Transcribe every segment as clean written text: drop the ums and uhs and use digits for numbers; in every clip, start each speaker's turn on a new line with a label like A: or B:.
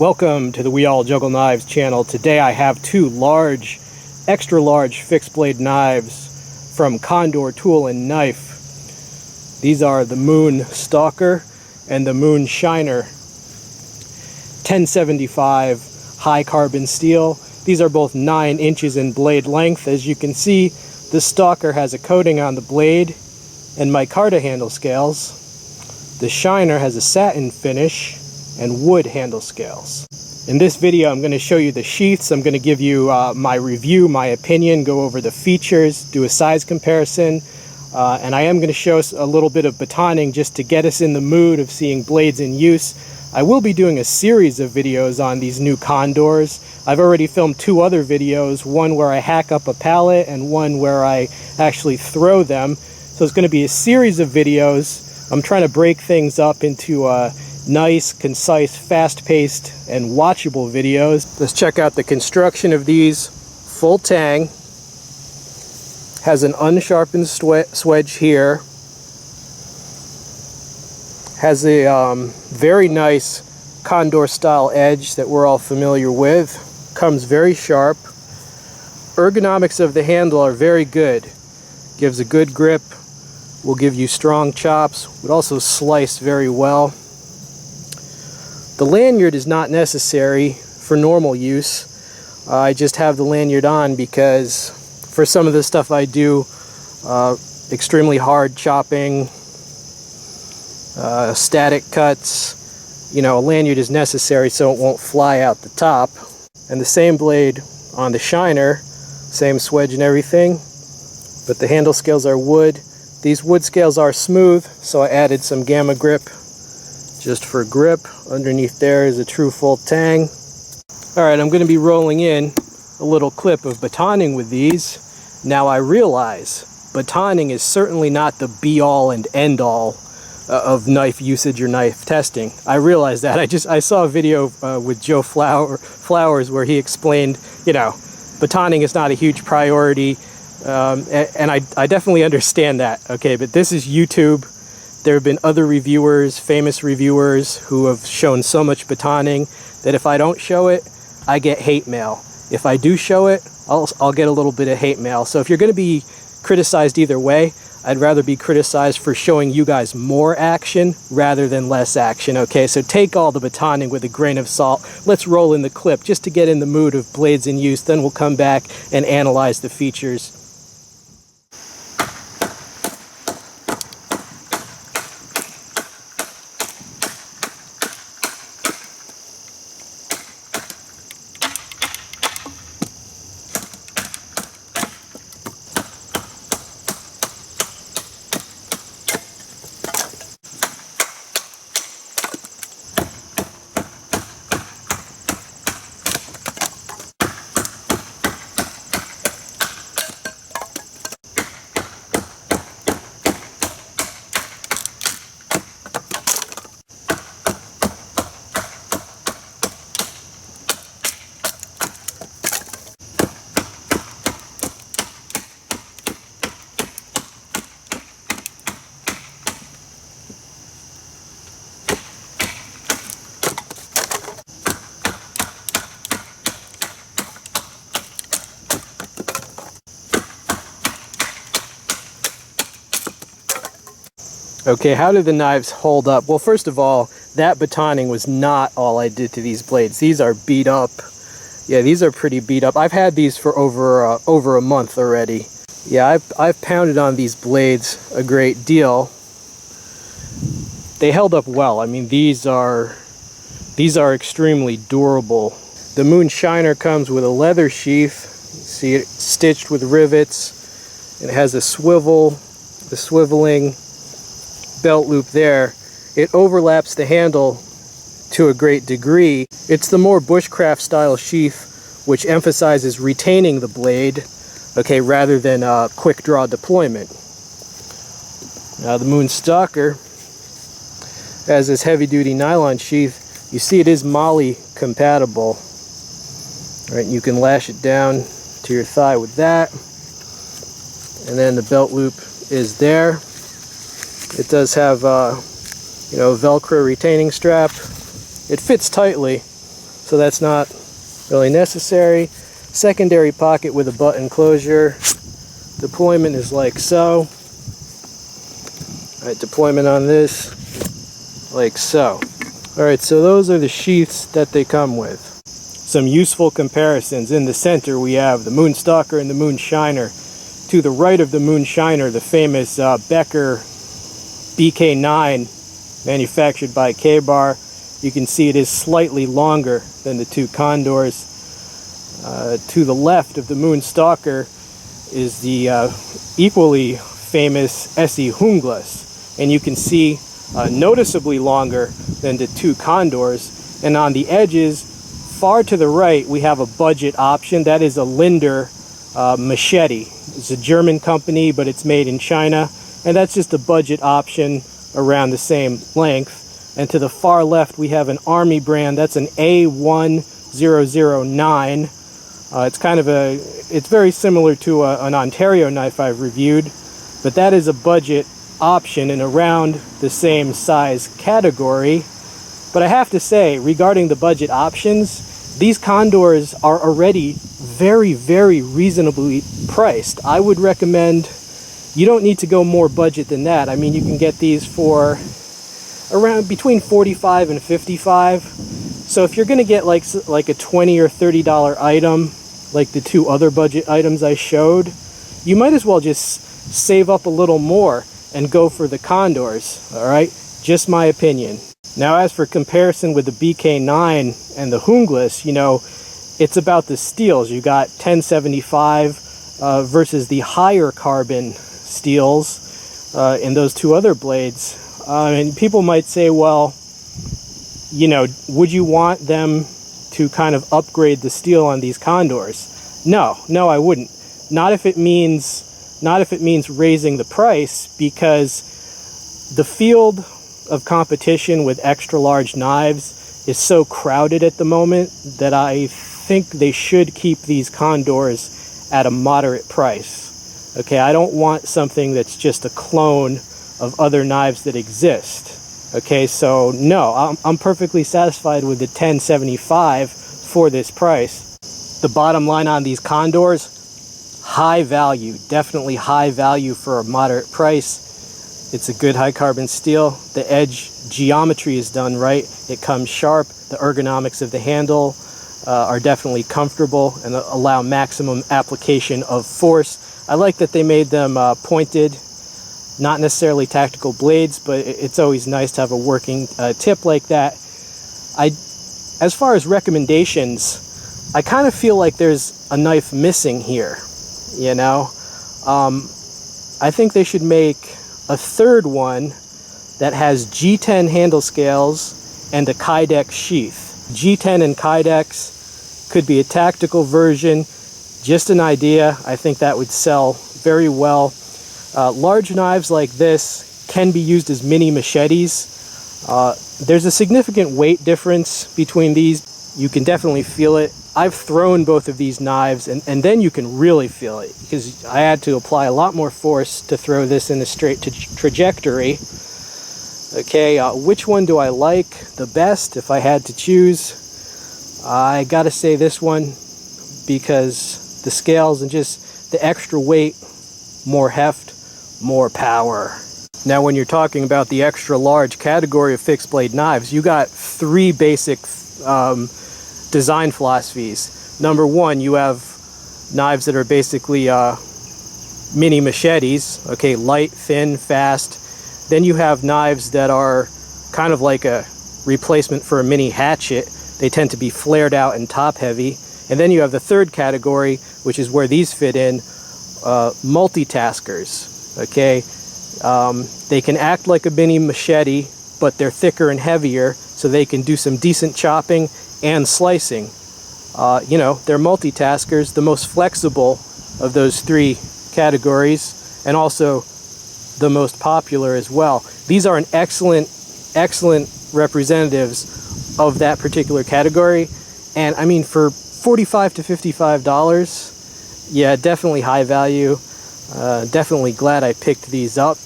A: Welcome to the We All Juggle Knives channel. Today I have two large, extra large fixed blade knives from Condor Tool and Knife. These are the Moonstalker and the Moonshiner 1075 high carbon steel. These are both 9 inches in blade length. As you can see, the Stalker has a coating on the blade and Micarta handle scales. The Shiner has a satin finish and wood handle scales. In this video I'm going to show you the sheaths. I'm going to give you my review, my opinion, go over the features, do a size comparison, and I am going to show us a little bit of batoning just to get us in the mood of seeing blades in use. I will be doing a series of videos on these new Condors. I've already filmed 2 other videos, one where I hack up a pallet and one where I actually throw them. So it's going to be a series of videos. I'm trying to break things up into nice, concise, fast-paced, and watchable videos. Let's check out the construction of these. Full tang. Has an unsharpened swedge here. Has a very nice Condor style edge that we're all familiar with. Comes very sharp. Ergonomics of the handle are very good. Gives a good grip. Will give you strong chops. Would also slice very well. The lanyard is not necessary for normal use. I just have the lanyard on because for some of the stuff I do, extremely hard chopping, static cuts, you know, a lanyard is necessary so it won't fly out the top. And the same blade on the Shiner, same swedge and everything, but the handle scales are wood. These wood scales are smooth, so I added some Gamma Grip just for grip. Underneath there is a true full tang. Alright, I'm going to be rolling in a little clip of batoning with these. Now I realize batoning is certainly not the be-all and end-all of knife usage or knife testing. I realize that. I saw a video with Joe Flowers where he explained, you know, batoning is not a huge priority, and I definitely understand that, okay, but this is YouTube. There have been other reviewers, famous reviewers, who have shown so much batoning that if I don't show it, I get hate mail. If I do show it, I'll get a little bit of hate mail. So if you're going to be criticized either way, I'd rather be criticized for showing you guys more action rather than less action, okay? So take all the batoning with a grain of salt. Let's roll in the clip just to get in the mood of blades in use. Then we'll come back and analyze the features. Okay, how do the knives hold up? Well, first of all, that batoning was not all I did to these blades. These are beat up. Yeah, these are pretty beat up. I've had these for over a month already. Yeah, I've pounded on these blades a great deal. They held up well. I mean, these are extremely durable. The Moonshiner comes with a leather sheath. You see it stitched with rivets. It has a swivel, the swiveling belt loop there. It overlaps the handle to a great degree. It's the more bushcraft style sheath which emphasizes retaining the blade, okay, rather than quick draw deployment. Now the Moonstalker has this heavy duty nylon sheath. You see it is MOLLE compatible. All right, you can lash it down to your thigh with that, and then the belt loop is there. It does have you know, Velcro retaining strap. It fits tightly. so that's not really necessary. Secondary pocket with a button closure. Deployment is like so. Alright, deployment on this, like so. Alright, so those are the sheaths that they come with. Some useful comparisons. In the center we have the Moonstalker and the Moonshiner. To the right of the Moonshiner, the famous Becker BK9, manufactured by K-Bar. You can see it is slightly longer than the two Condors. To the left of the Moonstalker is the equally famous SE Hunglas, and you can see noticeably longer than the two Condors. And on the edges, far to the right, we have a budget option. That is a Linder machete. It's a German company, but it's made in China, and that's just a budget option around the same length. And to the far left, we have an Army brand. That's an A1009. It's very similar to an Ontario knife I've reviewed, but that is a budget option and around the same size category. But I have to say, regarding the budget options, these Condors are already very, very reasonably priced. I would recommend, you don't need to go more budget than that. I mean, you can get these for around between $45 and $55. So if you're going to get like a $20 or $30 item, like the two other budget items I showed, you might as well just save up a little more and go for the Condors. All right, just my opinion. Now, as for comparison with the BK9 and the Hunglas, you know, it's about the steels. You got 1075 versus the higher carbon steels in those two other blades. And people might say, well, you know, would you want them to kind of upgrade the steel on these Condors? No, I wouldn't. Not if it means raising the price, because the field of competition with extra large knives is so crowded at the moment that I think they should keep these Condors at a moderate price. Okay, I don't want something that's just a clone of other knives that exist. Okay, so no, I'm perfectly satisfied with the 1075 for this price. The bottom line on these Condors, high value, definitely high value for a moderate price. It's a good high carbon steel. The edge geometry is done right. It comes sharp. The ergonomics of the handle are definitely comfortable and allow maximum application of force. I like that they made them pointed, not necessarily tactical blades, but it's always nice to have a working tip like that. As far as recommendations, I kind of feel like there's a knife missing here, you know? I think they should make a third one that has G10 handle scales and a Kydex sheath. G10 and Kydex could be a tactical version, just an idea. I think that would sell very well. Large knives like this can be used as mini machetes. There's a significant weight difference between these. You can definitely feel it. I've thrown both of these knives, and then you can really feel it, because I had to apply a lot more force to throw this in a straight trajectory. Okay, which one do I like the best if I had to choose? I gotta say this one, because the scales and just the extra weight, more heft, more power. Now, when you're talking about the extra large category of fixed blade knives, you got three basic design philosophies. Number one, you have knives that are basically mini machetes, okay, light, thin, fast. Then you have knives that are kind of like a replacement for a mini hatchet. They tend to be flared out and top heavy. And then you have the third category, which is where these fit in, multitaskers, okay? They can act like a mini machete, but they're thicker and heavier, so they can do some decent chopping and slicing. You know, they're multitaskers, the most flexible of those three categories, and also the most popular as well. These are an excellent representatives of that particular category. And I mean, for $45 to $55, yeah, definitely high value. Definitely glad I picked these up.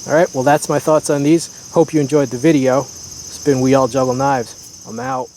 A: All right, well, that's my thoughts on these. Hope you enjoyed the video. It's been We All Juggle Knives. I'm out.